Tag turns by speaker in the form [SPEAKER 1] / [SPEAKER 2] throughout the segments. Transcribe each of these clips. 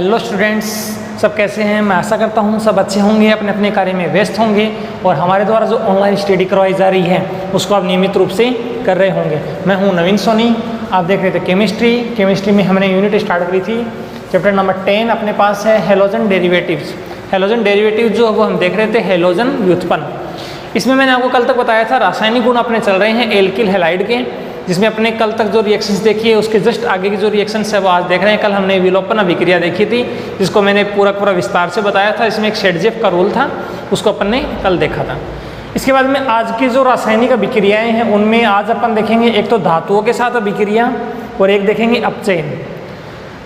[SPEAKER 1] Hello students, सब कैसे हैं। मैं आशा करता हूँ सब अच्छे होंगे, अपने अपने कार्य में व्यस्त होंगे और हमारे द्वारा जो ऑनलाइन स्टडी करवाई जा रही है उसको आप नियमित रूप से कर रहे होंगे। मैं हूँ नवीन सोनी, आप देख रहे थे केमिस्ट्री में हमने यूनिट स्टार्ट करी थी। चैप्टर नंबर 10 अपने पास है हेलोजन डेरिवेटिव्स। हेलोजन डेरिवेटिव जो वो हम देख रहे थे हेलोजन व्युत्पन्न। इसमें मैंने आपको कल तक बताया था रासायनिक गुण अपने चल रहे हैं एल्किल हैलाइड के, जिसमें अपने कल तक जो रिएक्शंस देखी है उसके जस्ट आगे की जो रिएक्शंस है वो आज देख रहे हैं। कल हमने विलोपन अभिक्रिया देखी थी जिसको मैंने पूरा विस्तार से बताया था। इसमें एक शेडजेफ का रूल था, उसको अपन ने कल देखा था। इसके बाद में आज की जो रासायनिक अभिक्रियाएँ हैं उनमें आज अपन देखेंगे एक तो धातुओं के साथ अभिक्रिया और एक देखेंगे अपचयन।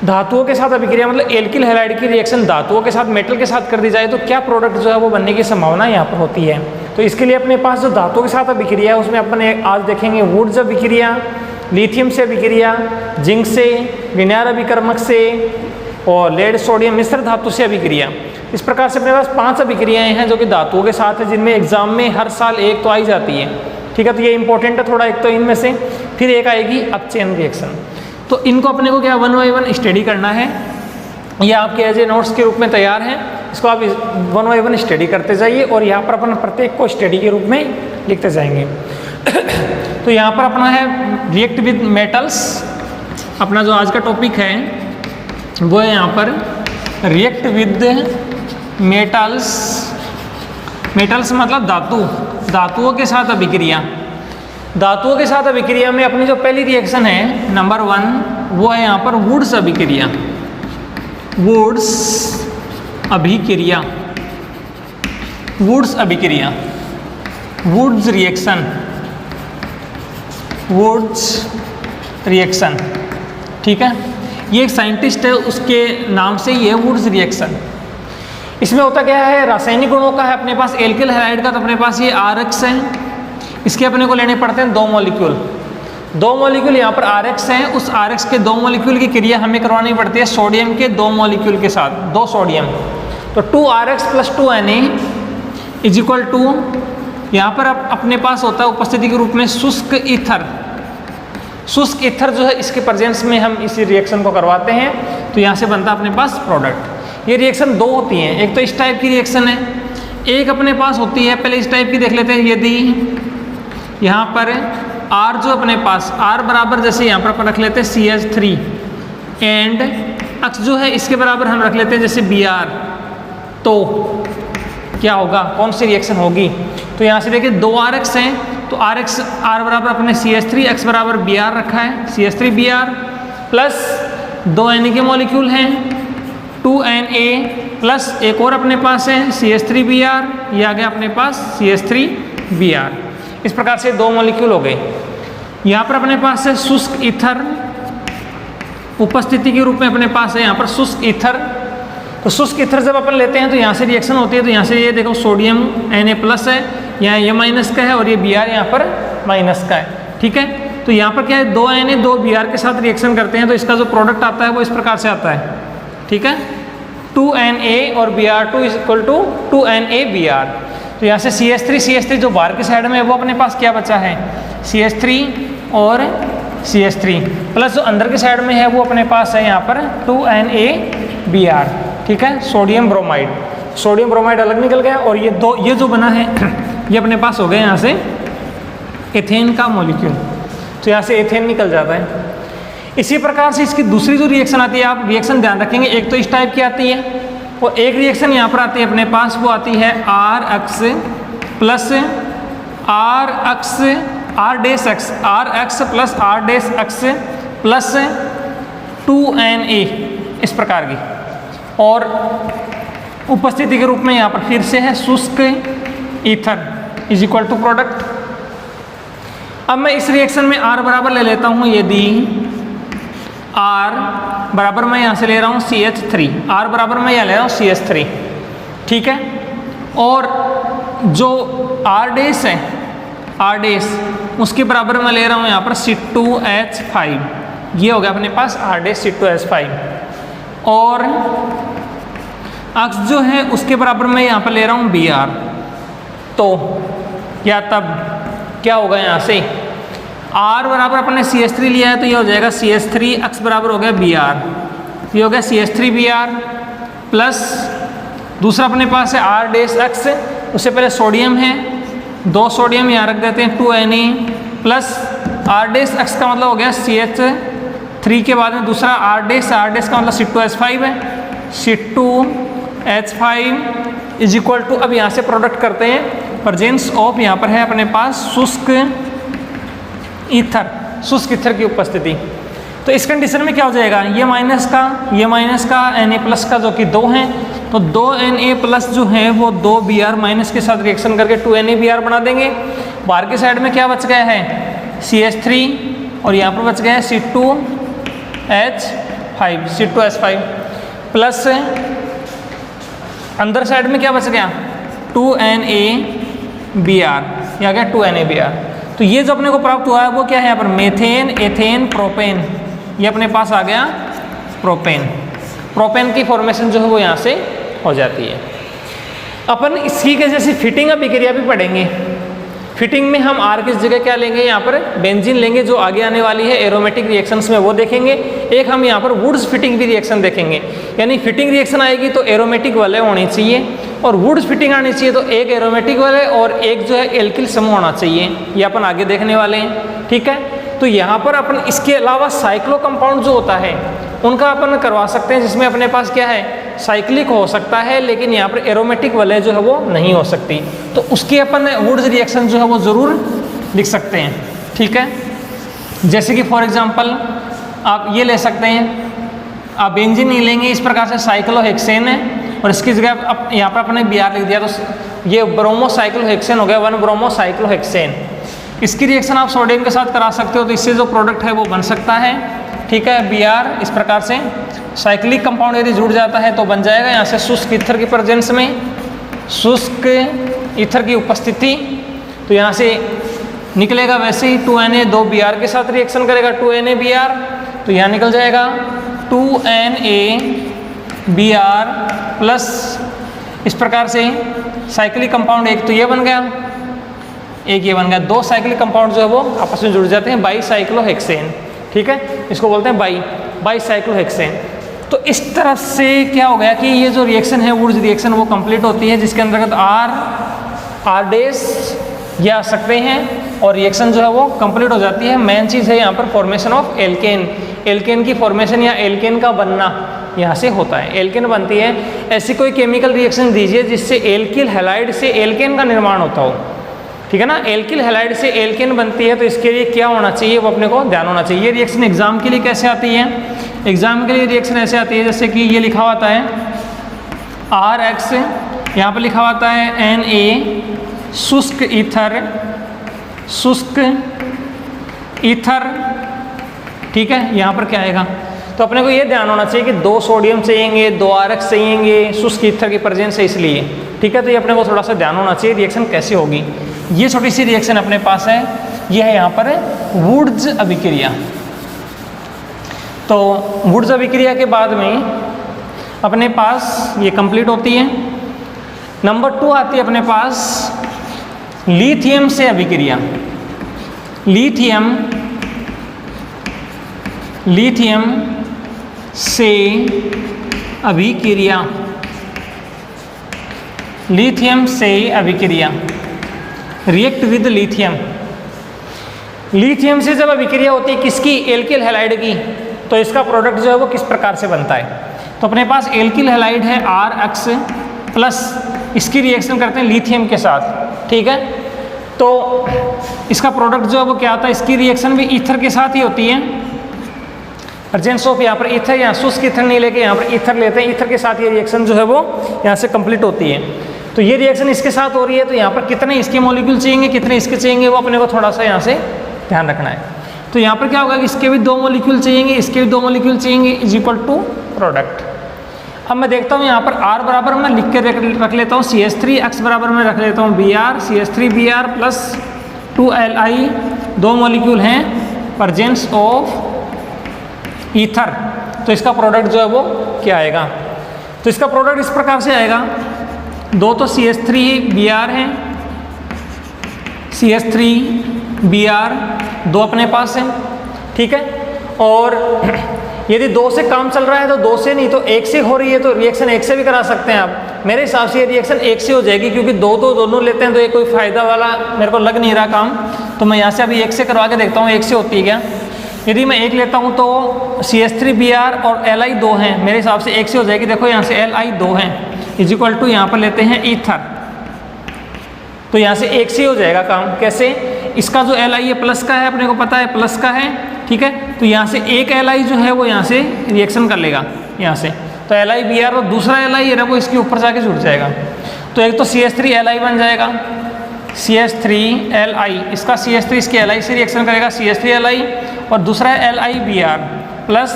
[SPEAKER 1] धातुओं के साथ अभिक्रिया मतलब एल्किल हैलाइड की रिएक्शन धातुओं के साथ मेटल के साथ कर दी जाए तो क्या प्रोडक्ट जो है वो बनने की संभावना यहाँ पर होती है। तो इसके लिए अपने पास जो धातुओं के साथ अभिक्रिया है उसमें अपन आज देखेंगे वुड्स अभिक्रिया, लिथियम से अभिक्रिया, जिंक से, विनार अभिकर्मक से और लेड सोडियम मिश्र धातु से अभिक्रिया। इस प्रकार से अपने पास 5 अभिक्रियाएँ हैं जो कि धातुओं के साथ है, जिनमें एग्जाम में हर साल एक तो आई जाती है। ठीक है, तो ये इंपॉर्टेंट है थोड़ा एक तो इनमें से। फिर एक आएगी अपचयन रिएक्शन। तो इनको अपने को क्या 1 बाय 1 स्टडी करना है। ये आपके एज ए नोट्स के रूप में तैयार है, इसको आप 1 बाय 1 स्टडी करते जाइए और यहाँ पर अपन प्रत्येक को स्टडी के रूप में लिखते जाएंगे। तो यहाँ पर अपना है रिएक्ट विद मेटल्स। अपना जो आज का टॉपिक है वो है यहाँ पर रिएक्ट विद मेटल्स। मेटल्स मतलब धातुओं के साथ अभिक्रिया। धातुओं के साथ अभिक्रिया में अपनी जो पहली रिएक्शन है नंबर 1 वो है यहाँ पर वुड्स अभिक्रिया। वुड्स अभिक्रिया, वुड्स अभिक्रिया, वुड्स रिएक्शन, वुड्स रिएक्शन। ठीक है, ये एक साइंटिस्ट है, उसके नाम से ही है वुड्स रिएक्शन। इसमें होता क्या है, रासायनिक गुणों का है अपने पास एल्किल हैलाइड का, तो अपने पास ये RX है। इसके अपने को लेने पड़ते हैं 2 मॉलिक्यूल। 2 मॉलिक्यूल यहाँ पर RX हैं, उस RX के 2 मॉलिक्यूल की क्रिया हमें करवानी पड़ती है सोडियम के 2 मॉलिक्यूल के साथ, 2 सोडियम। तो 2RX + 2Na is equal to, यहाँ पर अपने पास होता है उपस्थिति के रूप में शुष्क ईथर। शुष्क ईथर जो है इसके प्रेजेंस में हम इसी रिएक्शन को करवाते हैं, तो यहाँ से बनता है अपने पास प्रोडक्ट। ये रिएक्शन 2 होती हैं, एक तो इस टाइप की रिएक्शन है, एक अपने पास होती है पहले इस टाइप की देख लेते हैं। यदि यहाँ पर R जो अपने पास R बराबर जैसे यहाँ पर अपन रख लेते हैं CH3 एंड X जो है इसके बराबर हम रख लेते हैं जैसे Br, तो क्या होगा, कौन सी रिएक्शन होगी। तो यहाँ से देखिए 2 RX हैं, तो R बराबर अपने CH3, X बराबर Br रखा है, CH3Br प्लस 2 Na के मॉलिक्यूल हैं 2Na प्लस एक और अपने पास है CH3Br, ये आ गया अपने पास CH3Br। इस प्रकार से 2 मॉलिक्यूल हो गए। यहाँ पर अपने पास है शुष्क ईथर, उपस्थिति के रूप में अपने पास है यहाँ पर शुष्क ईथर। तो शुष्क ईथर जब अपन लेते हैं तो यहाँ से रिएक्शन होती है, तो यहाँ से ये देखो सोडियम Na+ है, यहाँ ये माइनस का है और ये Br यहाँ पर माइनस का है। ठीक है, तो यहाँ पर क्या है 2 Na 2 Br के साथ रिएक्शन करते हैं, तो इसका जो प्रोडक्ट आता है वो इस प्रकार से आता है। ठीक है, 2Na और Br2 = 2Na Br। तो यहाँ से CH3 जो बाहर की साइड में है वो अपने पास क्या बचा है CH3 और CH3 प्लस जो अंदर की साइड में है वो अपने पास है यहाँ पर 2Na Br। ठीक है, सोडियम ब्रोमाइड अलग निकल गया और ये जो बना है ये अपने पास हो गया यहाँ से एथेन का मॉलिक्यूल, तो यहाँ से एथेन निकल जाता है। इसी प्रकार से इसकी दूसरी जो रिएक्शन आती है, आप रिएक्शन ध्यान रखेंगे, एक तो इस टाइप की आती है और एक रिएक्शन यहाँ पर आती है अपने पास, वो आती है RX plus RX plus R' plus 2Na इस प्रकार की, और उपस्थिति के रूप में यहाँ पर फिर से है शुष्क ether is equal to product. अब मैं इस रिएक्शन में R बराबर ले लेता हूँ, यदि R बराबर मैं यहाँ से ले रहा हूँ CH3, R बराबर मैं यहाँ ले रहा हूँ CH3। ठीक है, और जो R' है R' उसके बराबर मैं ले रहा हूँ यहाँ पर C2H5, ये हो गया अपने पास R' C2H5, और X जो है उसके बराबर मैं यहाँ पर ले रहा हूँ Br। तो या तब क्या होगा यहाँ से R बराबर अपने CH3 लिया है तो ये हो जाएगा CH3, X बराबर हो गया Br। तो ये हो गया CH3Br प्लस दूसरा अपने पास है R-X, उससे पहले सोडियम है, 2 सोडियम यहाँ रख देते हैं 2Na प्लस R-X का मतलब हो गया CH3 के बाद में दूसरा R-, का मतलब C2H5 है, C2H5 इज इक्वल टू, अब यहाँ से प्रोडक्ट करते हैं प्रेजेंस ऑफ, यहाँ पर है अपने पास शुष्क ईथर, शुष्क ईथर की उपस्थिति। तो इस कंडीशन में क्या हो जाएगा, ये माइनस का Na+ का जो कि 2 है, तो 2Na+ जो है वो 2Br माइनस के साथ रिएक्शन करके 2NaBr बना देंगे। बाहर की साइड में क्या बच गया है CH3 और यहाँ पर बच गया है C2H5 प्लस अंदर साइड में क्या बच गया 2NaBr, यहाँ गया 2NaBr। तो ये जो अपने को प्राप्त हुआ है वो क्या है यहाँ पर मेथेन, एथेन, प्रोपेन, ये अपने पास आ गया प्रोपेन की फॉर्मेशन जो है वो यहाँ से हो जाती है। अपन इसकी जैसे फिटिंग अभिक्रिया भी पढ़ेंगे। फिटिंग में हम R की जगह क्या लेंगे, यहाँ पर बेंजीन लेंगे जो आगे आने वाली है एरोमेटिक रिएक्शंस में, वो देखेंगे। एक हम यहाँ पर वुड्स फिटिंग भी रिएक्शन देखेंगे, यानी फिटिंग रिएक्शन आएगी तो एरोमेटिक वाले होनी चाहिए और वुड्स फिटिंग आनी चाहिए तो एक एरोमेटिक वाले और एक जो है एल्किल समूह होना चाहिए। ये अपन आगे देखने वाले हैं, ठीक है। तो यहाँ पर अपन इसके अलावा साइक्लो कंपाउंड जो होता है उनका अपन करवा सकते हैं, जिसमें अपने पास क्या है साइक्लिक हो सकता है, लेकिन यहाँ पर एरोमेटिक वाले जो है वो नहीं हो सकती, तो उसके अपन वुड्स रिएक्शन जो है वो ज़रूर लिख सकते हैं, ठीक है। जैसे कि फॉर एग्जांपल आप ये ले सकते हैं, आप बेंजीन नहीं लेंगे, इस प्रकार से साइक्लोहेक्सेन है और इसकी जगह अब यहाँ पर अपने Br लिख दिया, तो ये ब्रोमोसाइक्लोहेक्सेन हो गया, 1 ब्रोमोसाइक्लोहेक्सेन। इसकी रिएक्शन आप सोडियम के साथ करा सकते हो, तो इससे जो प्रोडक्ट है वो बन सकता है, ठीक है। Br इस प्रकार से साइक्लिक कंपाउंड यदि जुड़ जाता है तो बन जाएगा यहाँ से शुष्क ईथर की प्रेजेंस में, शुष्क ईथर की उपस्थिति, तो यहाँ से निकलेगा वैसे ही 2Na 2Br के साथ रिएक्शन करेगा 2NaBr, तो यहाँ निकल जाएगा 2NaBr प्लस इस प्रकार से साइक्लिक कंपाउंड एक तो ये बन गया, एक ये बन गया, 2 साइक्लिक कंपाउंड जो है वो आपस में जुड़ जाते हैं बाईसाइक्लोहेक्सेन, ठीक है। इसको बोलते हैं बाईसाइक्लोहेक्सेन। तो इस तरह से क्या हो गया कि ये जो रिएक्शन है वुड्स रिएक्शन वो कंप्लीट होती है, जिसके अंतर्गत R-, ये आ सकते हैं और रिएक्शन जो है वो कंप्लीट हो जाती है। मेन चीज़ है यहाँ पर फॉर्मेशन ऑफ एल्केन, एल्केन की फॉर्मेशन या एल्केन का बनना यहाँ से होता है, एल्केन बनती है। ऐसी कोई केमिकल रिएक्शन दीजिए जिससे एल्किल हैलाइड से एल्केन का निर्माण होता हो, ठीक है ना। एल्किल हैलाइड से एल्केन बनती है, तो इसके लिए क्या होना चाहिए वो अपने को ध्यान होना चाहिए। ये रिएक्शन एग्जाम के लिए कैसे आती है, एग्जाम के लिए रिएक्शन ऐसे आती है जैसे कि ये लिखा होता है R-X, यहाँ पर लिखा होता है Na शुष्क ईथर, ठीक है। यहाँ पर क्या आएगा, तो अपने को ये ध्यान होना चाहिए कि 2 सोडियम चाहिए, 2 R-X चाहिए, शुष्क ईथर की प्रेजेंस है इसलिए, ठीक है। तो ये अपने को थोड़ा सा ध्यान होना चाहिए रिएक्शन कैसे होगी। ये छोटी सी रिएक्शन अपने पास है, ये है यहाँ पर वुड्स अभिक्रिया। तो वुड्स अभिक्रिया के बाद में अपने पास ये कंप्लीट होती है। नंबर 2 आती है अपने पास लिथियम से अभिक्रिया। लिथियम से अभिक्रिया, लिथियम से अभिक्रिया, रिएक्ट विद लिथियम। लिथियम से जब अभिक्रिया होती है किसकी, एल्किल हैलाइड की, तो इसका प्रोडक्ट जो है वो किस प्रकार से बनता है। तो अपने पास एल्किल हैलाइड है R-X प्लस इसकी रिएक्शन करते हैं लिथियम के साथ, ठीक है। तो इसका प्रोडक्ट जो है वो क्या आता है, इसकी रिएक्शन भी ईथर के साथ ही होती है। प्रेजेंस ऑफ यहाँ पर ईथर, यहाँ शुष्क ईथर नहीं लेके यहाँ पर ईथर लेते हैं, ईथर के साथ ये रिएक्शन जो है वो यहाँ से कंप्लीट होती है। तो ये रिएक्शन इसके साथ हो रही है, तो यहाँ पर कितने इसके मॉलिक्यूल चाहिए, कितने इसके चाहिए, वो अपने को थोड़ा सा यहाँ से ध्यान रखना है। तो यहाँ पर क्या होगा कि इसके भी 2 मॉलिक्यूल चाहिए, इसके भी 2 मॉलिक्यूल चाहिए, इज इक्वल टू प्रोडक्ट। अब मैं देखता हूँ यहाँ पर R बराबर मैं लिख के रख लेता हूँ CH3, X बराबर मैं रख लेता हूँ Br, CH3Br plus 2Li, 2 molecule हैं प्रेजेंस ऑफ ईथर। तो इसका प्रोडक्ट जो है वो क्या आएगा, तो इसका प्रोडक्ट इस प्रकार से आएगा, 2 तो CH3Br हैं, CH3Br 2 अपने पास हैं, ठीक है। और यदि 2 से काम चल रहा है तो 2 से नहीं तो 1 से हो रही है तो रिएक्शन 1 से भी करा सकते हैं आप। मेरे हिसाब से ये रिएक्शन 1 से हो जाएगी, क्योंकि 2 तो दोनों लेते हैं तो ये कोई फ़ायदा वाला मेरे को लग नहीं रहा काम। तो मैं यहाँ से अभी 1 से करवा के देखता हूँ 1 से होती है क्या। यदि मैं 1 लेता हूँ तो CH3Br और Li 2 हैं, मेरे हिसाब से 1 से हो जाएगी। देखो यहाँ से Li 2 हैं इज इक्वल टू यहाँ पर लेते हैं ईथर, तो यहाँ से 1 से हो जाएगा काम। कैसे? इसका जो Li है प्लस का है, अपने को पता है प्लस का है, ठीक है। तो यहाँ से एक Li जो है वो यहाँ से रिएक्शन कर लेगा यहाँ से, तो LiBr और दूसरा Li है ना वो इसके ऊपर जाके जुड़ जाएगा। तो एक तो CH3Li बन जाएगा, CH3Li, इसका CH3 इसके Li से रिएक्शन करेगा CH3Li, और दूसरा है LiBr प्लस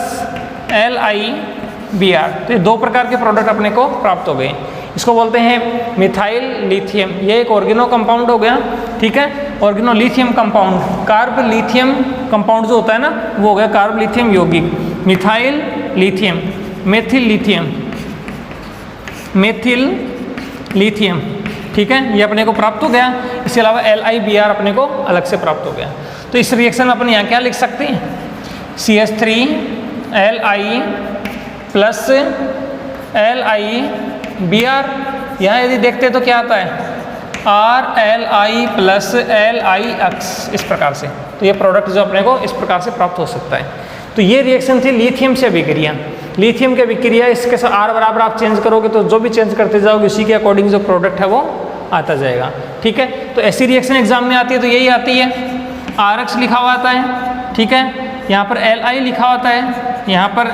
[SPEAKER 1] LiBr। तो ये 2 प्रकार के प्रोडक्ट अपने को प्राप्त हो गए। इसको बोलते हैं मिथाइल लिथियम, ये एक ऑर्गेनो कंपाउंड हो गया, ठीक है। Organo lithium compound, carb lithium compound जो होता है ना वो हो गया कार्ब लिथियम यौगिक। Methyl lithium, methyl lithium, methyl lithium, ठीक है, ये अपने को प्राप्त हो गया। इसके अलावा LiBr अपने को अलग से प्राप्त हो गया। तो इस रिएक्शन में अपन यहाँ क्या लिख सकते हैं, CH3Li प्लस LiBr। यहाँ यदि देखते हैं तो क्या आता है RLi प्लस LiX, इस प्रकार से। तो ये प्रोडक्ट जो अपने को इस प्रकार से प्राप्त हो सकता है। तो ये रिएक्शन थी लिथियम से अभिक्रिया। लिथियम की अभिक्रिया, इसके साथ R बराबर आप चेंज करोगे तो जो भी चेंज करते जाओगे उसी के अकॉर्डिंग जो प्रोडक्ट है वो आता जाएगा, ठीक है। तो ऐसी रिएक्शन एग्जाम में आती है तो यही आती है, RX लिखा हुआ आता है, ठीक है, यहाँ पर Li लिखा होता है, यहाँ पर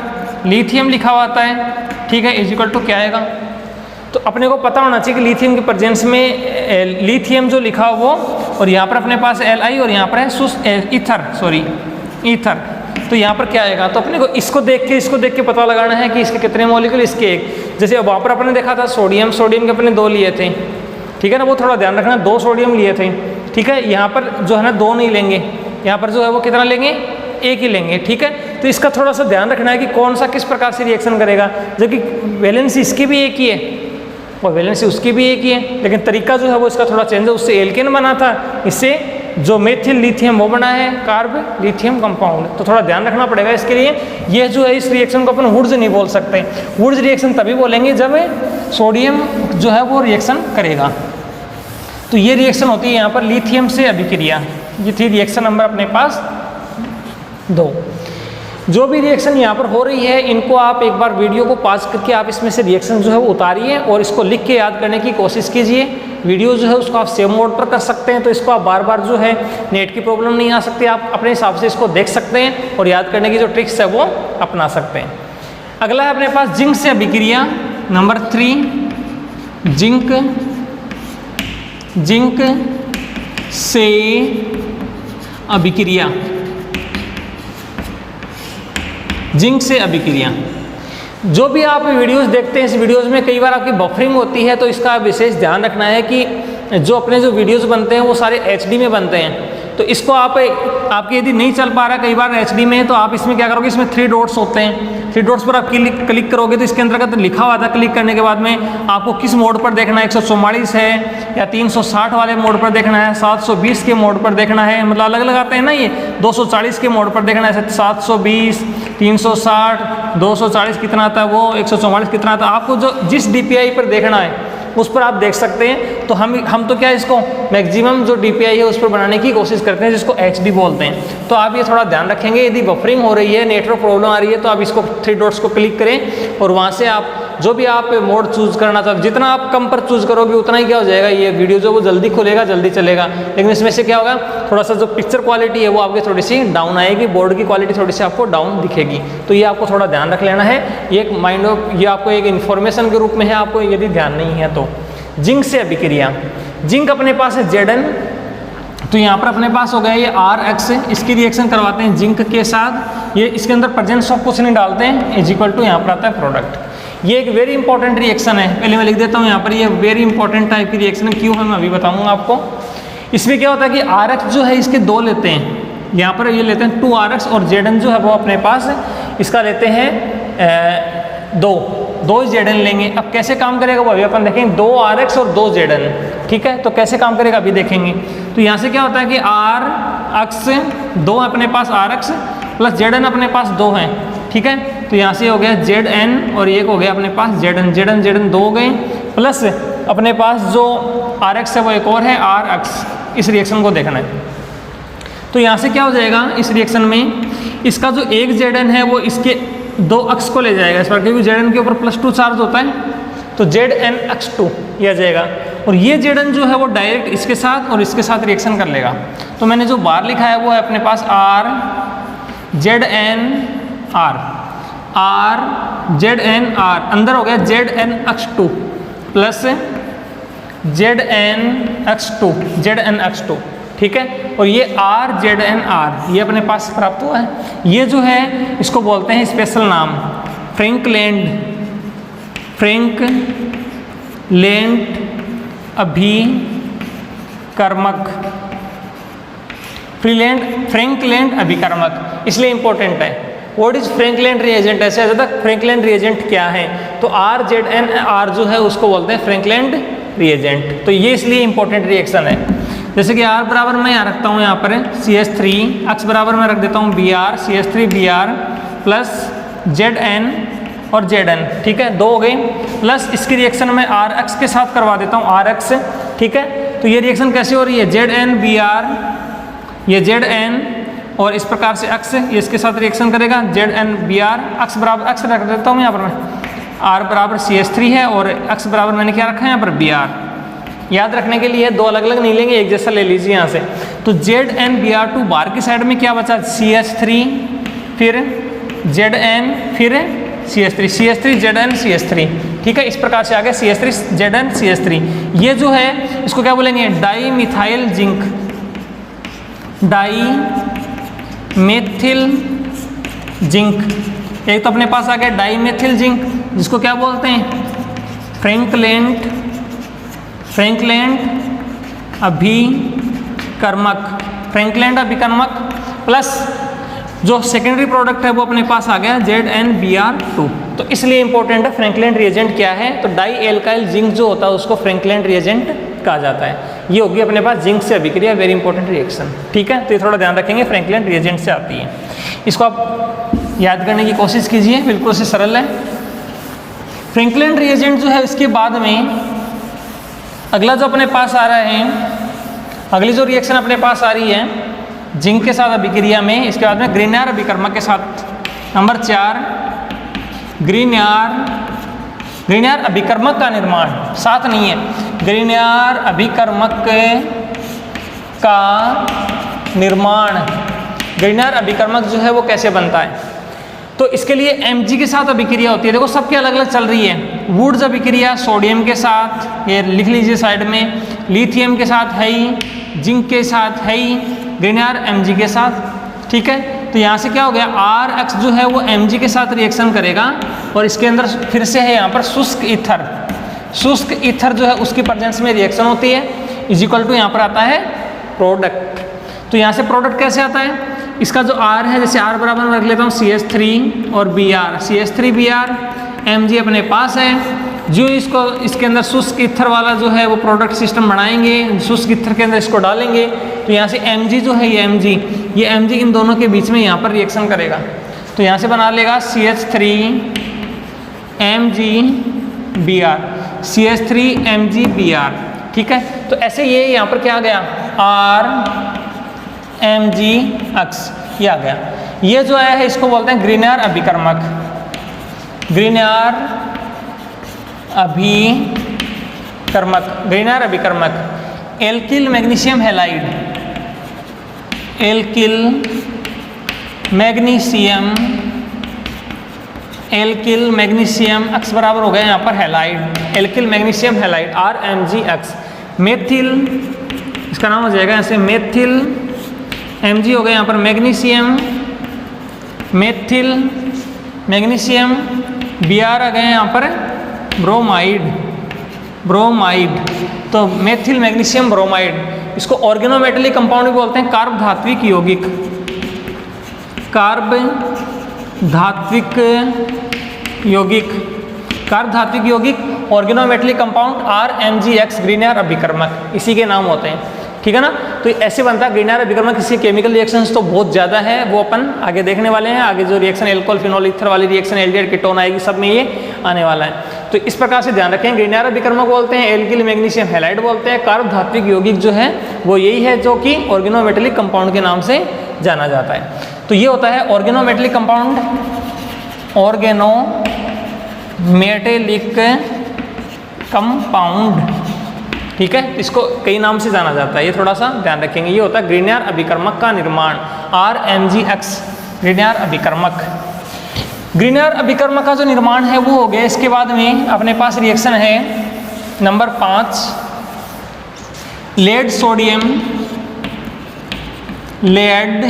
[SPEAKER 1] लिथियम लिखा हुआ आता है, ठीक है, इज इक्वल टू क्या आएगा। तो अपने को पता होना चाहिए कि लिथियम के प्रेजेंस में लिथियम जो लिखा हो वो, और यहाँ पर अपने पास Li और यहाँ पर है ईथर। तो यहाँ पर क्या आएगा, तो अपने को इसको देख के पता लगाना है कि इसके कितने मॉलिक्यूल, इसके 1। जैसे वहाँ पर अपने देखा था सोडियम के अपने 2 लिए थे, ठीक है ना, वो थोड़ा ध्यान रखना, 2 सोडियम लिए थे, ठीक है। यहाँ पर जो है ना 2 नहीं लेंगे, यहाँ पर जो है वो कितना लेंगे, 1 ही लेंगे, ठीक है। तो इसका थोड़ा सा ध्यान रखना है कि कौन सा किस प्रकार से रिएक्शन करेगा, जबकि वैलेंसी इसकी भी 1 ही है और वैलेंसी उसकी भी 1 ही है, लेकिन तरीका जो है वो इसका थोड़ा चेंज है। उससे एल्केन बना था, इससे जो मेथिल लिथियम वो बना है कार्ब लिथियम कंपाउंड। तो थोड़ा ध्यान रखना पड़ेगा इसके लिए। यह जो है इस रिएक्शन को अपन वुड्स नहीं बोल सकते, वुड्स रिएक्शन तभी बोलेंगे जब सोडियम जो है वो रिएक्शन करेगा। तो ये रिएक्शन होती है यहाँ पर लिथियम से अभिक्रिया। ये थी रिएक्शन नंबर अपने पास 2। जो भी रिएक्शन यहाँ पर हो रही है इनको आप एक बार वीडियो को पॉज करके आप इसमें से रिएक्शन जो है वो उतारिए और इसको लिख के याद करने की कोशिश कीजिए। वीडियो जो है उसको आप सेव मोड पर कर सकते हैं, तो इसको आप बार बार जो है नेट की प्रॉब्लम नहीं आ सकती, आप अपने हिसाब से इसको देख सकते हैं और याद करने की जो ट्रिक्स है वो अपना सकते हैं। अगला है अपने पास जिंक से अभिक्रिया नंबर 3। जिंक से अभिक्रिया, जिंक से अभिक्रिया। जो भी आप वीडियोस देखते हैं, इस वीडियोस में कई बार आपकी बफरिंग होती है, तो इसका विशेष ध्यान रखना है कि जो अपने जो वीडियोस बनते हैं वो सारे HD में बनते हैं। तो इसको आपके यदि नहीं चल पा रहा कई बार HD में, तो आप इसमें क्या करोगे, इसमें 3 डॉट्स होते हैं, 3 डॉट्स पर आप क्लिक करोगे तो इसके अंतर्गत लिखा हुआ था, क्लिक करने के बाद में आपको किस मोड पर देखना है, 144 है या 360 वाले मोड पर देखना है, 720 के मोड पर देखना है, मतलब अलग अलग आते हैं ना, ये 240 के मोड पर देखना है, 720, 360, 240 कितना आता है वो, 144 कितना आता है, आपको जो जिस DPI पर देखना है उस पर आप देख सकते हैं। तो हम तो क्या इसको मैक्सिमम जो DPI है उस पर बनाने की कोशिश करते हैं, जिसको HD बोलते हैं। तो आप ये थोड़ा ध्यान रखेंगे, यदि बफरिंग हो रही है, नेटवर्क प्रॉब्लम आ रही है, तो आप इसको 3 डॉट्स को क्लिक करें और वहाँ से आप जो भी आप मोड चूज़ करना चाहते, जितना आप कम पर चूज़ करोगे उतना ही क्या हो जाएगा, ये वीडियो जो वो जल्दी खुलेगा, जल्दी चलेगा। लेकिन इसमें से क्या होगा, थोड़ा सा जो पिक्चर क्वालिटी है वो आपकी थोड़ी सी डाउन आएगी, बोर्ड की क्वालिटी थोड़ी सी आपको डाउन दिखेगी। तो ये आपको थोड़ा ध्यान रख लेना है, ये एक माइंड ऑफ, ये आपको एक इन्फॉर्मेशन के रूप में है, आपको यदि ध्यान नहीं है तो। जिंक से अभिक्रिया, जिंक अपने पास है Zn, तो यहाँ पर अपने पास हो गया ये RX, इसकी रिएक्शन करवाते हैं जिंक के साथ, ये इसके अंदर प्रेजेंस ऑफ कुछ नहीं डालते हैं, इज इक्वल टू यहाँ पर आता है प्रोडक्ट। ये एक वेरी इंपॉर्टेंट रिएक्शन है, पहले मैं लिख देता हूँ यहाँ पर, ये वेरी इंपॉर्टेंट टाइप की रिएक्शन है, क्यों है मैं अभी बताऊँगा आपको। इसमें क्या होता है कि RX जो है इसके 2 लेते हैं, यहाँ पर ये लेते हैं 2RX, और Zn जो है वो अपने पास इसका लेते हैं 2 Zn लेंगे। अब कैसे काम करेगा वो अभी अपन देखेंगे, 2RX और 2 Zn, ठीक है। तो कैसे काम करेगा अभी देखेंगे। तो यहाँ से क्या होता है कि RX 2 अपने पास RX प्लस Zn अपने पास 2 हैं, ठीक है। तो यहाँ से हो गया Zn और एक हो गया अपने पास Zn दो हो गए, प्लस अपने पास जो Rx है वो एक और है Rx। इस रिएक्शन को देखना है तो यहाँ से क्या हो जाएगा, इस रिएक्शन में इसका जो एक Zn है वो इसके दो अक्ष को ले जाएगा इस पर, क्योंकि Zn के ऊपर +2 चार्ज होता है, तो Znx2 ये आ जाएगा। और ये Zn जो है वो डायरेक्ट इसके साथ और इसके साथ रिएक्शन कर लेगा। तो मैंने जो बार लिखा है वो है अपने पास RZnR अंदर हो गया Znx2 प्लस Znx2 ठीक है। और ये RZnR ये अपने पास प्राप्त हुआ है। ये जो है इसको बोलते हैं स्पेशल नाम फ्रैंकलैंड अभिकर्मक, फ्रैंकलैंड अभिकर्मक इसलिए इंपॉर्टेंट है। व्हाट इज फ्रैंकलैंड रिएजेंट, ऐसे आता है फ्रैंकलैंड रिएजेंट क्या है, तो RZnR जो है उसको बोलते हैं फ्रैंकलैंड रिएजेंट। तो ये इसलिए इंपॉर्टेंट रिएक्शन है। जैसे कि R बराबर मैं यहाँ रखता हूँ, यहाँ पर CH3, X बराबर मैं रख देता हूँ Br, CH3Br प्लस Zn और Zn, ठीक है, दो हो गई, प्लस इसकी रिएक्शन में Rx के साथ करवा देता हूँ Rx, ठीक है। तो ये रिएक्शन कैसे हो रही है, ZnBr, ये Zn और इस प्रकार से X ये इसके साथ रिएक्शन करेगा ZnBr, X बराबर X रख देता हूँ यहाँ पर मैं, R बराबर CH3 है और X बराबर मैंने क्या रखा है यहाँ पर Br। याद रखने के लिए दो अलग अलग नहीं लेंगे, एक जैसा ले लीजिए यहाँ से। तो ZnBr2 बार की साइड में क्या बचा, CH3 फिर Zn फिर CH3 Zn CH3, ठीक है। इस प्रकार से आ गया CH3 Zn CH3। ये जो है इसको क्या बोलेंगे, डाईमिथाइल जिंक। एक तो अपने पास आ गया डाईमेथिल जिंक जिसको क्या बोलते हैं, फ्रैंकलैंड अभिकर्मक, प्लस जो सेकेंडरी प्रोडक्ट है वो अपने पास आ गया ZnBr2। तो इसलिए इंपॉर्टेंट है फ्रैंकलैंड रिएजेंट क्या है, तो डाई एल्काइल जिंक जो होता है उसको फ्रैंकलैंड रिएजेंट कहा जाता है। ये होगी अपने पास जिंक से अभिक्रिया, वेरी इंपॉर्टेंट रिएक्शन, ठीक है। तो ये थोड़ा ध्यान रखेंगे, फ्रैंकलैंड रिएजेंट से आती है। इसको आप याद करने की कोशिश कीजिए, बिल्कुल से सरल है। फ्रैंकलैंड रिएजेंट जो है इसके बाद में अगला जो अपने पास आ रहा है, अगली जो रिएक्शन अपने पास आ रही है जिंक के साथ अभिक्रिया में, इसके बाद में ग्रीनयार अभिकर्मक के साथ, नंबर 4 ग्रीनयार अभिकर्मक का निर्माण, साथ नहीं है, ग्रीनयार अभिकर्मक का निर्माण। ग्रीनयार अभिकर्मक जो है वो कैसे बनता है, तो इसके लिए Mg के साथ अभिक्रिया होती है। देखो सबके अलग अलग चल रही है, वुड्स अभिक्रिया सोडियम के साथ, ये लिख लीजिए साइड में, लिथियम के साथ है ही, जिंक के साथ है ही, ग्रीनयार Mg के साथ, ठीक है। तो यहाँ से क्या हो गया, Rx जो है वो Mg के साथ रिएक्शन करेगा और इसके अंदर फिर से है यहाँ पर शुष्क ईथर जो है उसकी प्रेजेंस में रिएक्शन होती है, इज इक्वल टू यहाँ पर आता है प्रोडक्ट। तो यहाँ से प्रोडक्ट कैसे आता है, इसका जो R है, जैसे R बराबर में रख लेता हूँ CH3 और Br, CH3Br, Mg अपने पास है, जो इसके अंदर शुष्क ईथर वाला जो है वो प्रोडक्ट सिस्टम बनाएंगे, शुष्क ईथर के अंदर इसको डालेंगे, तो यहाँ से Mg जो है ये Mg इन दोनों के बीच में यहाँ पर रिएक्शन करेगा। तो यहाँ से बना लेगा CH3MgBr, ठीक है। तो ऐसे ये यहाँ पर क्या आ गया, RMgX ये आ गया। ये जो आया है इसको बोलते हैं ग्रीनयार अभिकर्मक। एल्किल मैग्नीशियम X बराबर हो गया यहाँ पर halide, alkyl magnesium halide RMgX। Methyl, इसका नाम हो जाएगा ऐसे मेथिल, Mg हो गया यहाँ पर मैग्नीशियम, Br आ गए यहाँ पर ब्रोमाइड। तो मेथिल मैग्नीशियम ब्रोमाइड, इसको ऑर्गेनोमेटली कंपाउंड भी बोलते हैं, कार्ब धात्विक यौगिक ऑर्गेनोमेटली कंपाउंड RMgX ग्रीनयार अभिकर्मक, इसी के नाम होते हैं, ठीक है ना। तो ऐसे बनता है ग्रीनहाउस अभिकर्मक। इसके केमिकल रिएक्शंस तो बहुत ज़्यादा है, वो अपन आगे देखने वाले हैं। आगे जो रिएक्शन एल्कोहल फिनोल ईथर वाली रिएक्शन एल्डिहाइड कीटोन आएगी, सब में ये आने वाला है। तो इस प्रकार से ध्यान रखें, ग्रीनहाउस अभिकर्मक बोलते हैं, एल्किल मैग्नीशियम हैलाइड बोलते हैं। कार्ब धात्विक यौगिक जो है वो यही है जो कि ऑर्गेनोमेटेलिक कंपाउंड के नाम से जाना जाता है। तो ये होता है ऑर्गेनोमेटेलिक कंपाउंड, ऑर्गेनोमेटेलिक कंपाउंड, ठीक है। इसको कई नाम से जाना जाता है, ये थोड़ा सा ध्यान रखेंगे। ये होता है ग्रीनहाउस अभिकर्मक का निर्माण, RMgX ग्रीनहाउस अभिकर्मक। ग्रीनहाउस अभिकर्मक का जो निर्माण है वो हो गया। इसके बाद में अपने पास रिएक्शन है number 5, lead sodium, lead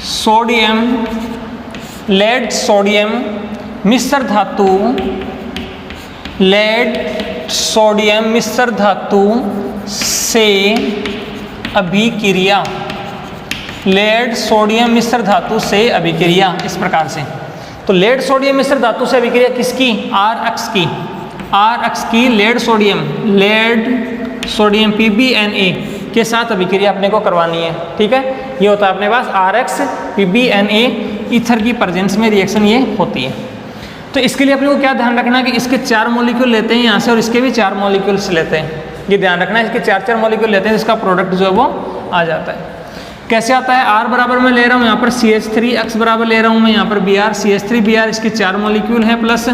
[SPEAKER 1] sodium, lead sodium मिश्र धातु, लेड सोडियम मिश्र धातु से अभिक्रिया, लेड सोडियम मिश्र धातु से अभिक्रिया, इस प्रकार से। तो लेड सोडियम मिश्र धातु से अभिक्रिया किसकी? RX की, RX की लेड सोडियम PbNa के साथ अभिक्रिया अपने को करवानी है, ठीक है। ये होता है अपने पास RX PbNa ईथर की प्रेजेंस में रिएक्शन ये होती है। तो इसके लिए अपने को क्या ध्यान रखना है कि इसके 4 मॉलिक्यूल लेते हैं यहाँ से और इसके भी 4 मॉलिक्यूल्स लेते हैं। ये ध्यान रखना है, इसके 4 मॉलिक्यूल लेते हैं, इसका प्रोडक्ट जो है वो आ जाता है। कैसे आता है? R बराबर मैं ले रहा हूँ यहाँ पर CH3, X बराबर ले रहा हूँ मैं यहाँ पर Br, CH3 Br, इसके 4 मॉलिक्यूल हैं प्लस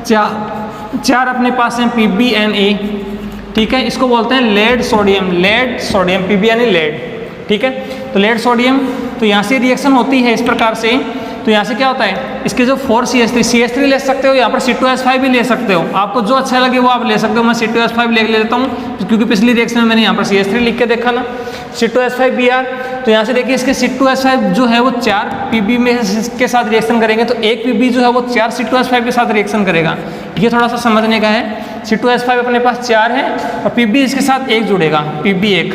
[SPEAKER 1] 4 अपने पास हैं PbNa, ठीक है। इसको बोलते हैं लेड सोडियम, PbNa लेड, ठीक है। तो लेड सोडियम, तो यहाँ से रिएक्शन होती है इस प्रकार से। तो यहाँ से क्या होता है, इसके जो 4CH3 ले सकते हो, यहाँ पर C2H5 भी ले सकते हो, आपको जो अच्छा लगे वो आप ले सकते हो। मैं C2H5 ले लेता हूँ क्योंकि पिछली रिएक्शन में मैंने यहाँ पर CH3 लिख के देखा ना, C2H5Br। तो यहाँ से देखिए इसके C2H5 जो है वो 4 Pb में के साथ रिएक्शन करेंगे, तो एक Pb जो है वो 4 C2H5 के साथ रिएक्शन करेगा। ये थोड़ा सा समझने का है। C2H5 अपने पास 4 है और Pb इसके साथ 1 जुड़ेगा, Pb1,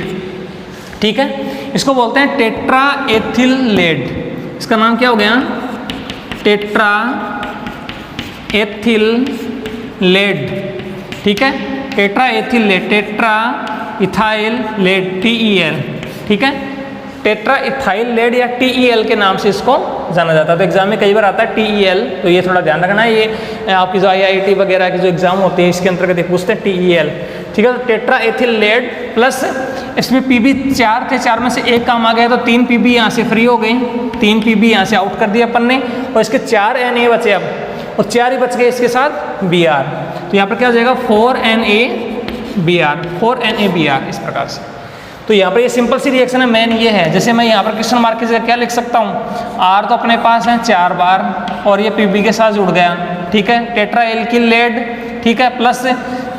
[SPEAKER 1] ठीक है। इसको बोलते हैं टेट्रा एथिल लेड। इसका नाम क्या हो गया? टेट्रा एथिल लेड, ठीक है। Tetra ethyl lead, tetra ethyl lead, TeL, ठीक है। टेट्रा इथाइल लेड या TeL के नाम से इसको जाना जाता है। तो एग्जाम में कई बार आता है TeL, तो ये थोड़ा ध्यान रखना है। ये आपकी जो IIT वगैरह के जो एग्जाम होते हैं इसके अंतर्गत पूछते हैं TeL, ठीक है। तो टेट्रा एथिल लेड प्लस इसमें Pb 4 थे, 4 में से 1 काम आ गया तो 3 Pb यहाँ से फ्री हो गई, 3 Pb यहाँ से आउट कर दिया अपन ने और इसके 4 Na बचे अब, और 4 ही बच गए इसके साथ Br। तो यहाँ पर क्या हो जाएगा 4NaBr, इस प्रकार से। तो यहाँ पर ये सिंपल सी रिएक्शन है, मेन ये है। जैसे मैं यहाँ पर क्वेश्चन मार्क की जगह क्या लिख सकता हूँ, R तो अपने पास है 4 बार और ये Pb के साथ जुड़ गया, ठीक है। टेट्रा एल्किल लेड, ठीक है, प्लस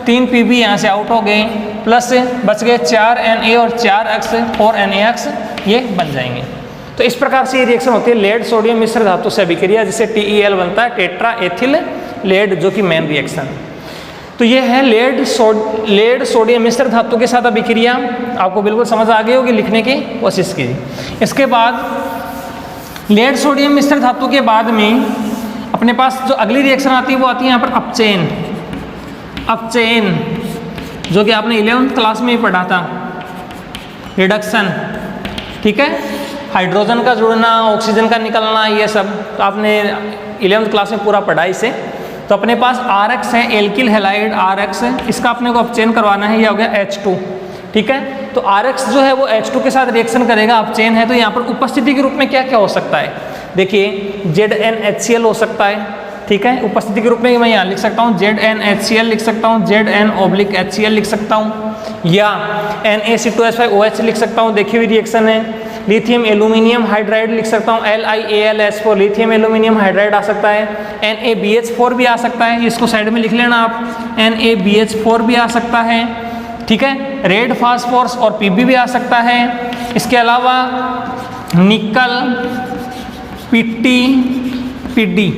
[SPEAKER 1] 3 Pb यहाँ से आउट हो गए, प्लस बच गए 4 Na और 4X, 4 NaX, ये बन जाएंगे। तो इस प्रकार से ये रिएक्शन होती है लेड सोडियम मिश्र धातु से अभिक्रिया, जिससे TeL बनता है, टेट्रा एथिल लेड, जो कि मेन रिएक्शन। तो ये है लेड सोडियम मिश्र धातु के साथ अभिक्रिया। आपको बिल्कुल समझ आ गई होगी, लिखने की कोशिश कीजिए। इसके बाद लेड सोडियम मिश्र धातु के बाद में अपने पास जो अगली रिएक्शन आती है वो आती है यहाँ पर अपचयन, जो कि आपने 11th क्लास में ही पढ़ा था, रिडक्शन, ठीक है। हाइड्रोजन का जुड़ना, ऑक्सीजन का निकलना, ये सब तो आपने 11th क्लास में पूरा पढ़ा इसे। तो अपने पास RX है, एल्किल हैलाइड RX है, इसका अपने को अपचयन करवाना है, यह हो गया H2, ठीक है। तो RX जो है वो H2 के साथ रिएक्शन करेगा, अपचयन है। तो यहाँ पर उपस्थिति के रूप में क्या क्या हो सकता है, देखिए ZnHCl हो सकता है, ठीक है। उपस्थिति के रूप में मैं यहाँ लिख सकता हूँ ZnHCl लिख सकता हूँ, Zn/HCl लिख सकता हूँ, या NaC2H5OH लिख सकता हूँ, देखी हुई रिएक्शन है। लिथियम एल्यूमिनियम हाइड्राइड लिख सकता हूँ, LiAlS4, लिथियम एल्यूमिनियम हाइड्राइड आ सकता है। NaBH4 भी आ सकता है, इसको साइड में लिख लेना आप, NaBH4 भी आ सकता है, ठीक है। रेड फास्फोरस और Pb भी आ सकता है। इसके अलावा निकल, Pd,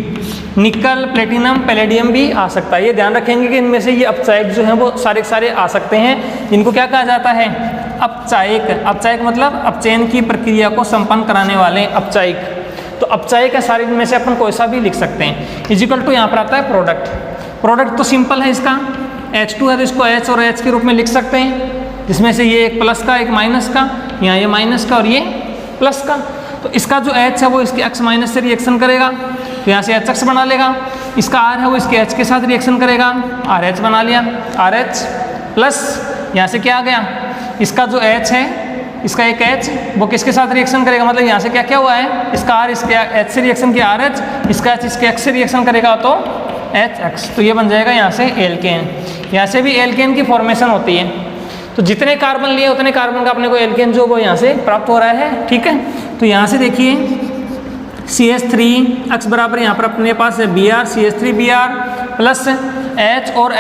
[SPEAKER 1] निकल, प्लेटिनम, पैलेडियम भी आ सकता है। ये ध्यान रखेंगे कि इनमें से ये अपचायक जो हैं वो सारे सारे आ सकते हैं, जिनको क्या कहा जाता है, अपचायक। अपचायक मतलब अपचयन की प्रक्रिया को संपन्न कराने वाले अपचायक। तो अपचायक है सारे, इनमें से अपन कोई सा भी लिख सकते हैं। इजिकल टू यहाँ पर आता है प्रोडक्ट। प्रोडक्ट तो सिंपल है इसका, H2 है तो इसको H और H के रूप में लिख सकते हैं, जिसमें से ये एक प्लस का एक माइनस का, यहाँ ये माइनस का और ये प्लस का। तो इसका जो H है वो इसके X माइनस से रिएक्शन करेगा, तो यहाँ से HX बना लेगा। इसका R है वो इसके H के साथ रिएक्शन करेगा, RH बना लिया, RH प्लस यहाँ से क्या आ गया, इसका जो H है, इसका एक H वो किसके साथ रिएक्शन करेगा, मतलब यहाँ से क्या क्या हुआ है, इसका R इसके H से रिएक्शन किया RH, इसका H इसके X से रिएक्शन करेगा तो HX, तो ये बन जाएगा यहाँ से एल्केन। यहाँ से भी एल्केन की फॉर्मेशन होती है, तो जितने कार्बन लिए उतने कार्बन का अपने को एल्केन जो वो यहाँ से प्राप्त हो रहा है। ठीक है, तो यहाँ से देखिए CH3 बराबर यहाँ पर अपने पास है Br, CH3Br प्लस H और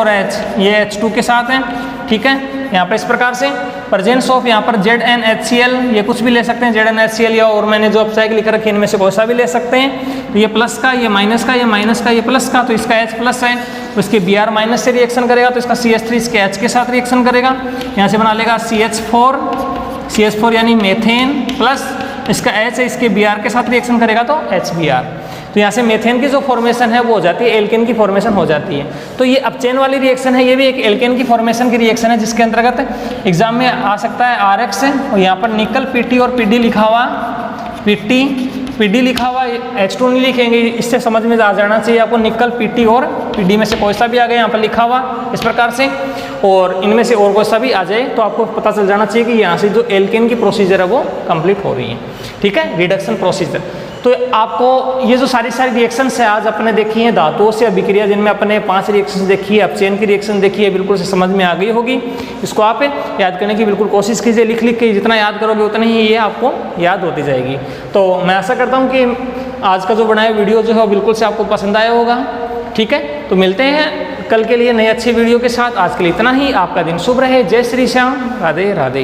[SPEAKER 1] H ये H2 के साथ है। ठीक है, यहाँ पर इस प्रकार से प्रेजेंस ऑफ यहाँ पर ZnHCl, ये कुछ भी ले सकते हैं ZnHCl, या और मैंने जो अपसाइक लिख रखी है इनमें से कोई सा भी ले सकते हैं। तो ये प्लस का, ये माइनस का, ये माइनस का, ये प्लस का, तो इसका H प्लस है तो इसके Br माइनस से रिएक्शन करेगा, तो इसका CH3 इसके H के साथ रिएक्शन करेगा, यहाँ से बना लेगा CH4 यानी मेथेन प्लस इसका H है इसके Br के साथ रिएक्शन करेगा तो HBr। तो यहाँ से मेथेन की जो फॉर्मेशन है वो हो जाती है, एल्केन की फॉर्मेशन हो जाती है। तो ये अपचेन वाली रिएक्शन है, ये भी एक एल्केन की फॉर्मेशन की रिएक्शन है, जिसके अंतर्गत एग्जाम में आ सकता है RX है, और यहाँ पर निकल PT और PD लिखा हुआ, PD लिखा हुआ, H2 नहीं लिखेंगे, इससे समझ में आ जाना चाहिए आपको, निकल PT और PD में से कोई सा भी आ गया यहाँ पर लिखा हुआ इस प्रकार से, और इनमें से और कोई सा भी आ जाए तो आपको पता चल जाना चाहिए कि यहाँ से जो एल्केन की प्रोसीजर है वो कंप्लीट हो रही है। ठीक है, रिडक्शन प्रोसीजर। तो आपको ये जो सारी रिएक्शंस है आज अपने देखी हैं धातुओं से अभिक्रिया, जिनमें अपने 5 रिएक्शंस देखी है, अपचेन की रिएक्शन देखी है, बिल्कुल से समझ में आ गई होगी। इसको आप याद करने की बिल्कुल कोशिश कीजिए, लिख के जितना याद करोगे उतना ही ये आपको याद होती जाएगी। तो मैं आशा करता हूँ कि आज का जो बनाया वीडियो जो है बिल्कुल से आपको पसंद आया होगा। ठीक है, तो मिलते हैं कल के लिए नई अच्छी वीडियो के साथ। आज के लिए इतना ही, आपका दिन शुभ रहे। जय श्री श्याम, राधे राधे।